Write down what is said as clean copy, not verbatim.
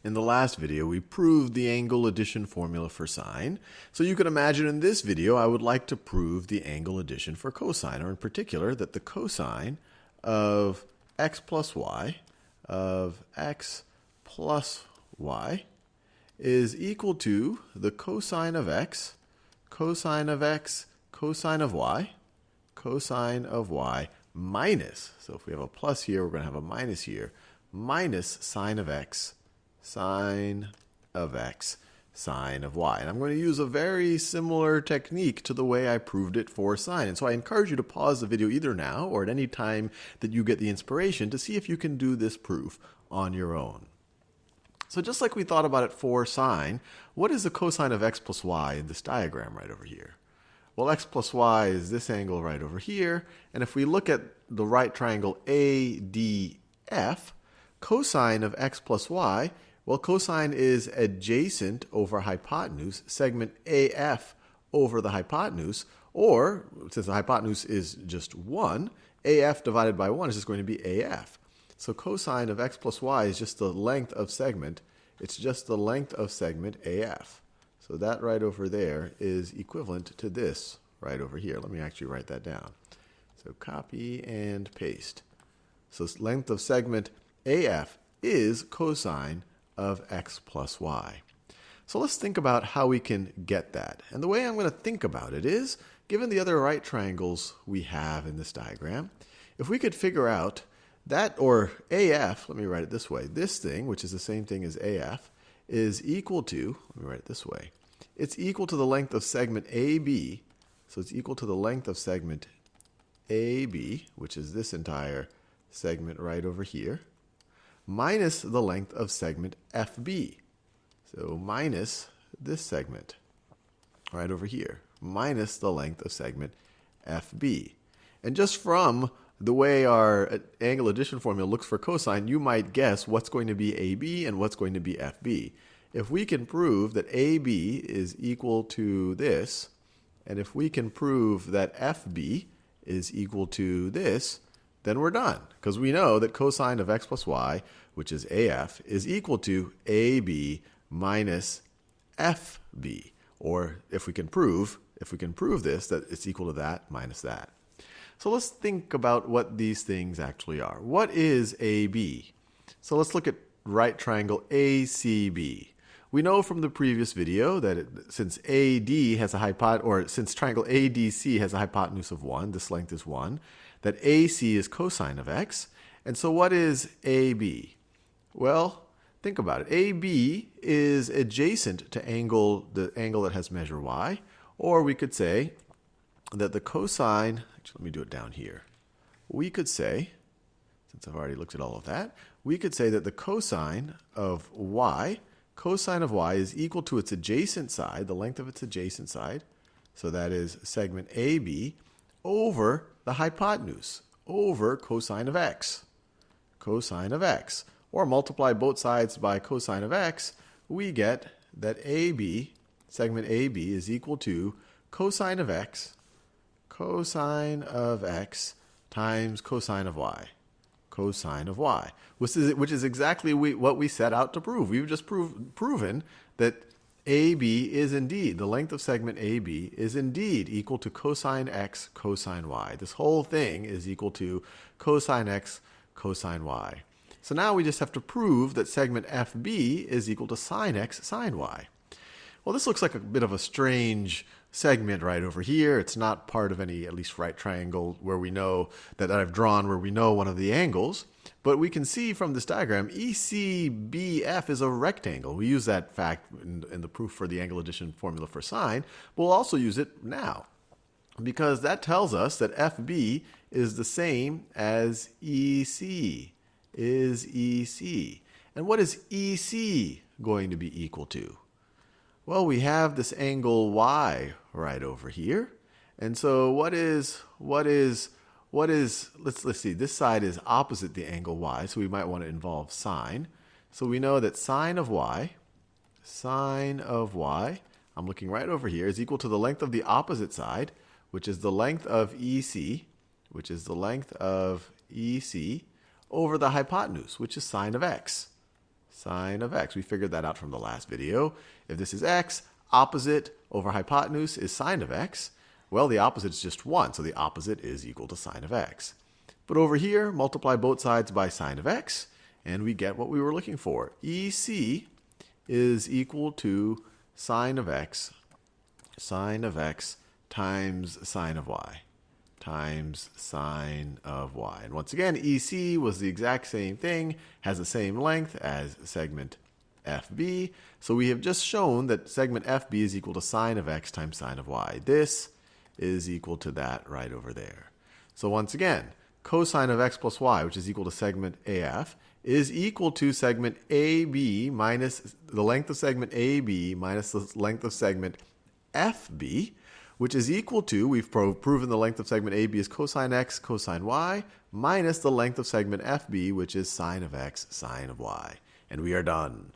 In the last video, we proved the angle addition formula for sine. So you can imagine in this video, I would like to prove the angle addition for cosine, or in particular, that the cosine of x plus y is equal to the cosine of x, cosine of y minus, so if we have a plus here, we're going to have a minus here, minus sine of x, sine of y. And I'm going to use a very similar technique to the way I proved it for sine. And so I encourage you to pause the video either now or at any time that you get the inspiration to see if you can do this proof on your own. So just like we thought about it for sine, what is the cosine of x plus y in this diagram right over here? Well, x plus y is this angle right over here. And if we look at the right triangle ADF, cosine of x plus y, well, cosine is adjacent over hypotenuse, segment AF over the hypotenuse, or since the hypotenuse is just 1, AF divided by 1 is just going to be AF. So cosine of x plus y is just the length of segment. It's just the length of segment AF. So that right over there is equivalent to this right over here. Let me actually write that down. So copy and paste. So length of segment AF is cosine of x plus y. So let's think about how we can get that. And the way I'm going to think about it is, given the other right triangles we have in this diagram, if we could figure out that, or AF, let me write it this way, this thing, which is the same thing as AF, is equal to, let me write it this way, it's equal to the length of segment AB, so it's equal to the length of segment AB, which is this entire segment right over here, minus the length of segment FB. So minus this segment right over here, minus the length of segment FB. And just from the way our angle addition formula looks for cosine, you might guess what's going to be AB and what's going to be FB. If we can prove that AB is equal to this, and if we can prove that FB is equal to this, then we're done. Because we know that cosine of x plus y, which is AF, is equal to AB minus FB. Or if we can prove this, that it's equal to that minus that. So let's think about what these things actually are. What is AB? So let's look at right triangle ACB. We know from the previous video that since AD has a since triangle ADC has a hypotenuse of 1, this length is 1, that AC is cosine of x. And so what is AB? Well, think about it. AB is adjacent to the angle that has measure y, or we could say that the cosine, actually let me do it down here. We could say, since I've already looked at all of that, we could say that the cosine of y is equal to its adjacent side, the length of its adjacent side, so that is segment AB, over the hypotenuse, over cosine of x. Cosine of x. Or multiply both sides by cosine of x, we get that AB, segment AB, is equal to cosine of x times cosine of y. Cosine of y, which is exactly what we set out to prove. We've just proven that AB is indeed, the length of segment AB is indeed equal to cosine x cosine y. This whole thing is equal to cosine x cosine y. So now we just have to prove that segment FB is equal to sine x sine y. Well, this looks like a bit of a strange segment right over here. It's not part of any, at least right triangle where we know that I've drawn where we know one of the angles. But we can see from this diagram, ECBF is a rectangle. We use that fact in the proof for the angle addition formula for sine. But we'll also use it now, because that tells us that FB is the same as EC, is EC. And what is EC going to be equal to? Well, we have this angle y right over here. And so let's see, this side is opposite the angle y, so we might want to involve sine. So we know that sine of y, I'm looking right over here, is equal to the length of the opposite side, which is the length of EC, over the hypotenuse, which is sine of x. sine of x. We figured that out from the last video. If this is x, opposite over hypotenuse is sine of x. Well, the opposite is just 1, so the opposite is equal to sine of x. But over here, multiply both sides by sine of x, and we get what we were looking for. EC is equal to sine of x times sine of y, times sine of y. And once again, EC was the exact same thing, has the same length as segment FB. So we have just shown that segment FB is equal to sine of x times sine of y. This is equal to that right over there. So once again, cosine of x plus y, which is equal to segment AF, is equal to segment AB minus the length of segment AB minus the length of segment FB, which is equal to, we've proven the length of segment AB is cosine x cosine y, minus the length of segment FB, which is sine of x sine of y. And we are done.